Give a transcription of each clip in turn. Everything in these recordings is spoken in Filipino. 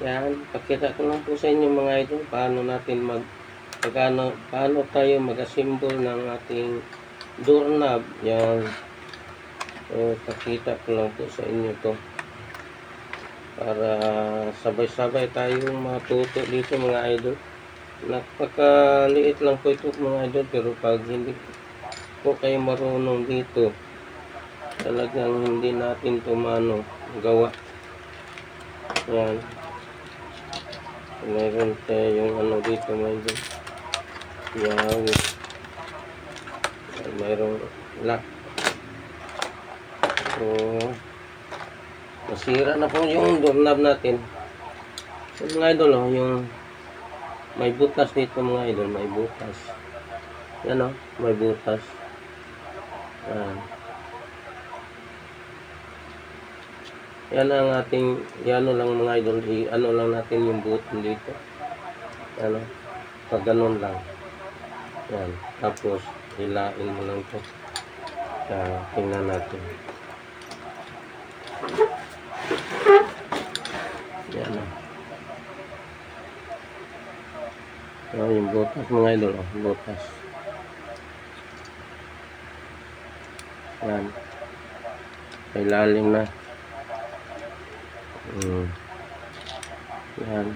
Yan, pakita ko lang po sa inyo mga idol paano natin paano tayo mag-assemble ng ating doorknob. Yan. So, pakita ko lang po sa inyo to para sabay-sabay tayong matuto dito mga idol. Napakaliit lang po ito mga idol, pero pag hindi po kayo marunong dito, talagang hindi natin ito gawa. Yan. Mayroon tayong dito mga idol. Yan. Mayroong lock. So, nasira na po yung doorknob natin. So, mga idol, yung may butas dito mga idol, may butas. Yan may butas. Yan. Yan ang ating, yan lang mga idol, lang natin yung button dito. Yan pag ganun lang. Yan. Tapos, hilain mo lang ito. Tingnan natin. Yan yung butas mga idol, butas. Yan. Ilalim na. Yan.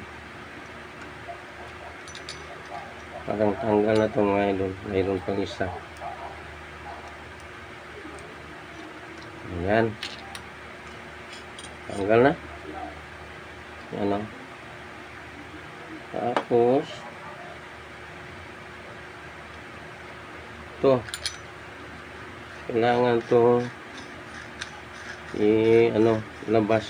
Parang tanggal na ito mga idol. Mayroon pang isa. Yan. Tanggal na. Yan Tapos ito. Kailangan ito labas.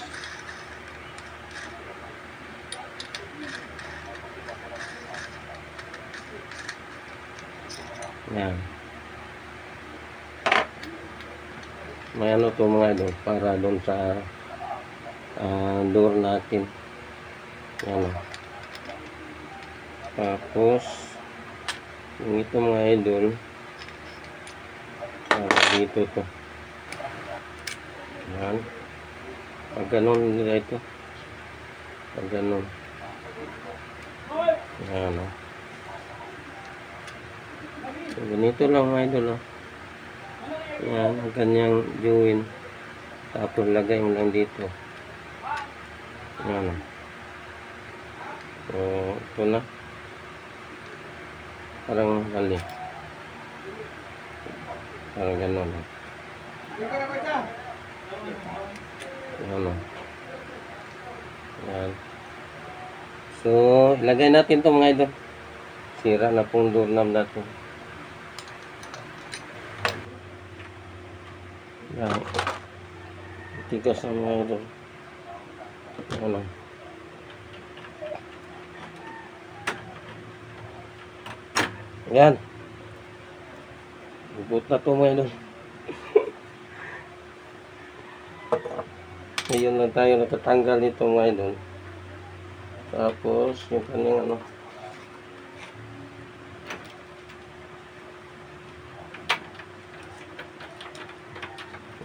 Yan. May to mga idol para doon sa door natin. Yan Tapos yung ito mga idol, dito to. Yan. Pag ganun nila ito. Pag ganun. Yan So, ganito lang mga idol Yan, ang kanyang viewin. Tapos lagay mo lang dito. Yan So, ito na. Parang hali. Parang ganun Yan So, lagay natin ito mga idol. Sira na pong doorknob natin. Yan. Tigas na mga idol. Yan. Bubot na ito mga idol. Ngayon lang tayo natatanggal nito mga idol. Tapos yung kanyang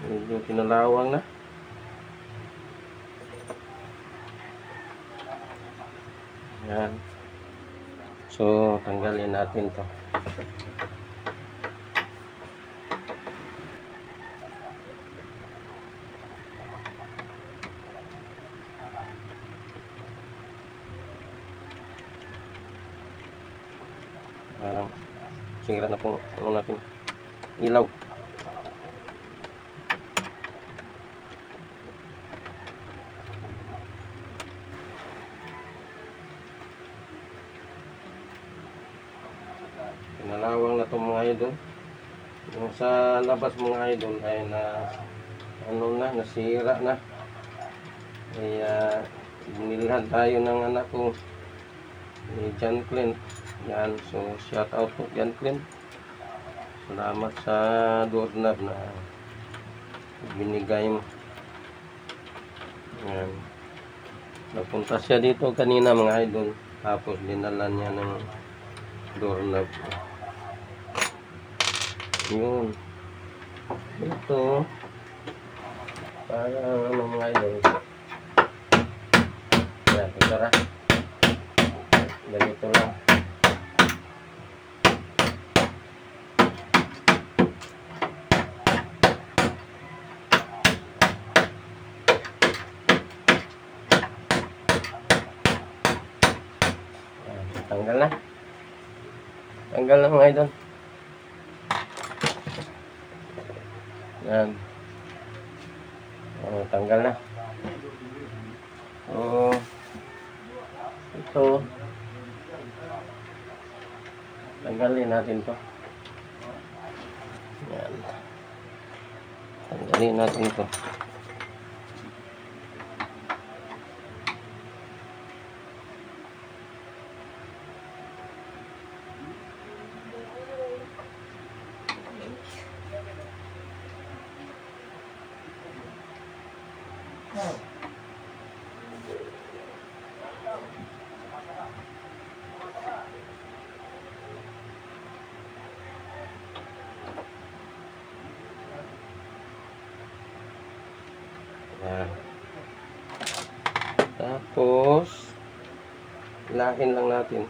medyo pinalawang na. Yan. So, tanggalin natin to. Singira na po natin ilaw. Pinalawang na itong mga idol. Yung sa labas mga idol ay nasira na. Kaya binilhan tayo ng anak ko ni John Clint. Yan, so shout out po John Clint. Salamat sa doorknob na binigay mo. Yan. Napunta siya dito kanina mga idol. Tapos dinala niya ng doorknob. Yun. Ito. Para mga idol. Yan, tara. Ganito lang. Tanggal na. Tanggal na mga idol. Yan. Tanggal na. Ito. Tanggalin natin to. Yan. Tanggalin natin to. Yan. Tapos lahin lang natin.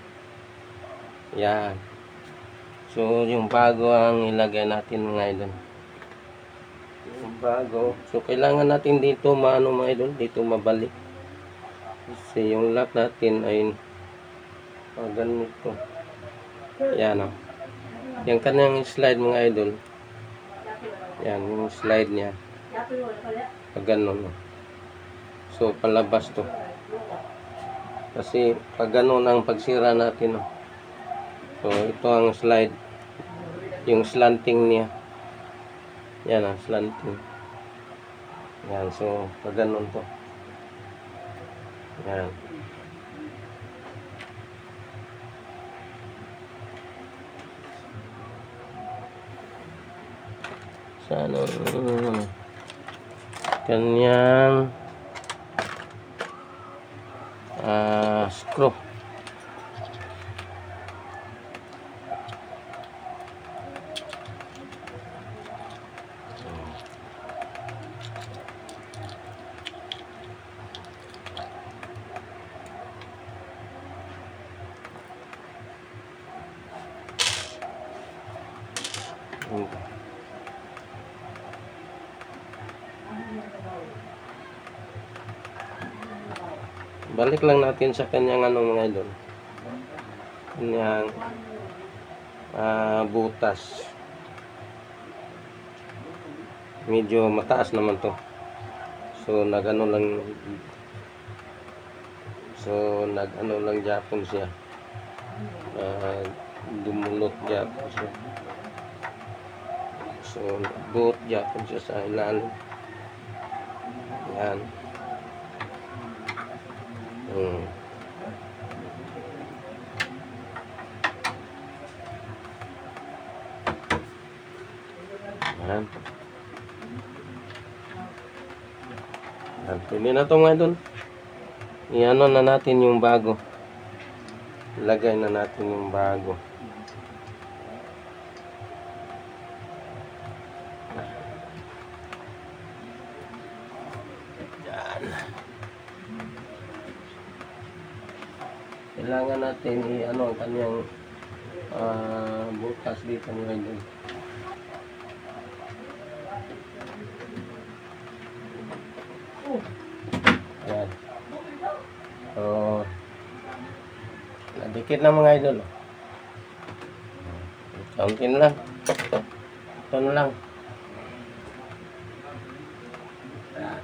Yan. So yung bago ang ilagay natin mga idol. Yung bago. So kailangan natin dito maano mga idol, dito mabalik. Kasi yung lock natin ay ganito. Yan o. Yung kanyang slide mga idol. Yan yung slide niya. Pag ganun. So palabas to. Kasi pag ganun ang pagsira natin. So ito ang slide. Yung slanting niya. Yan ang slanting. Yan. So pag ganun to. Yan. Sa ano kanyang screw. Balik lang natin sa kanyang ano mga idol. Kanyang butas. Medyo mataas naman to. So nag-ano lang Japon siya. Dumulot Japon siya. So buot Japon siya sa ilalim. Yan. Yan. Pwede na ito mga idol. I-ano na natin yung bago. Ilagay na natin yung bago. Yan. Kailangan natin i-ano ang kanyang butas dito mga idol. Yan. So, nadikit na mga idol. Countin lang. Ito na lang. Yan.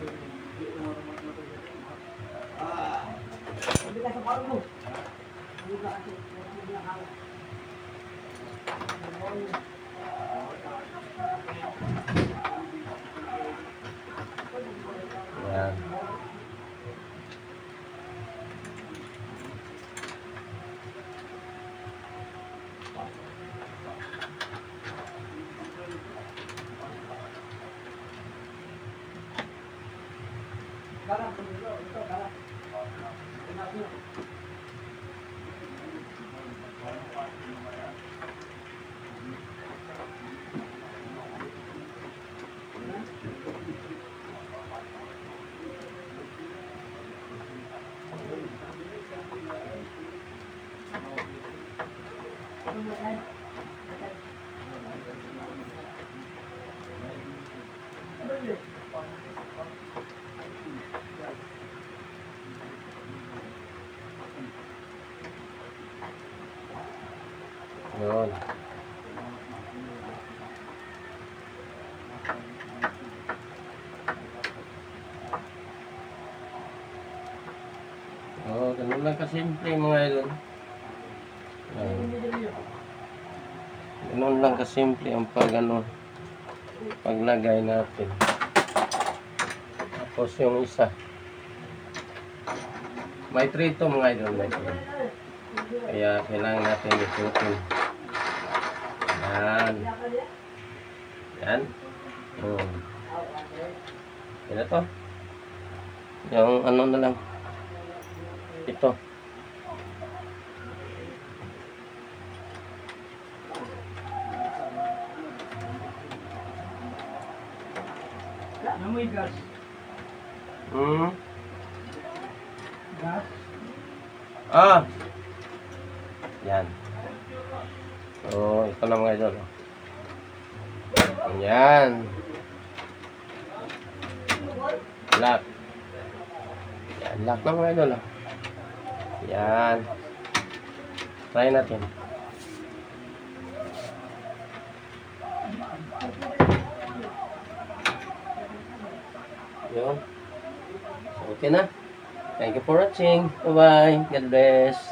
Yun. Oh, ganun lang kasimple mga idol. Ganun lang kasimple ang paglagay natin. Tapos yung isa. May 3 to mga idol. May 3. Kaya kailangan natin itutin. Yan. Yan. Yan na to. Yung ano na lang. Ito. Namoy gas. Gas. Ah. Yan. Oh, ito na mga idol. Yan. Lock. Yan, lock na mga idol. Yan. Try natin. Yun. So, okay na. Thank you for watching. Bye-bye. God bless.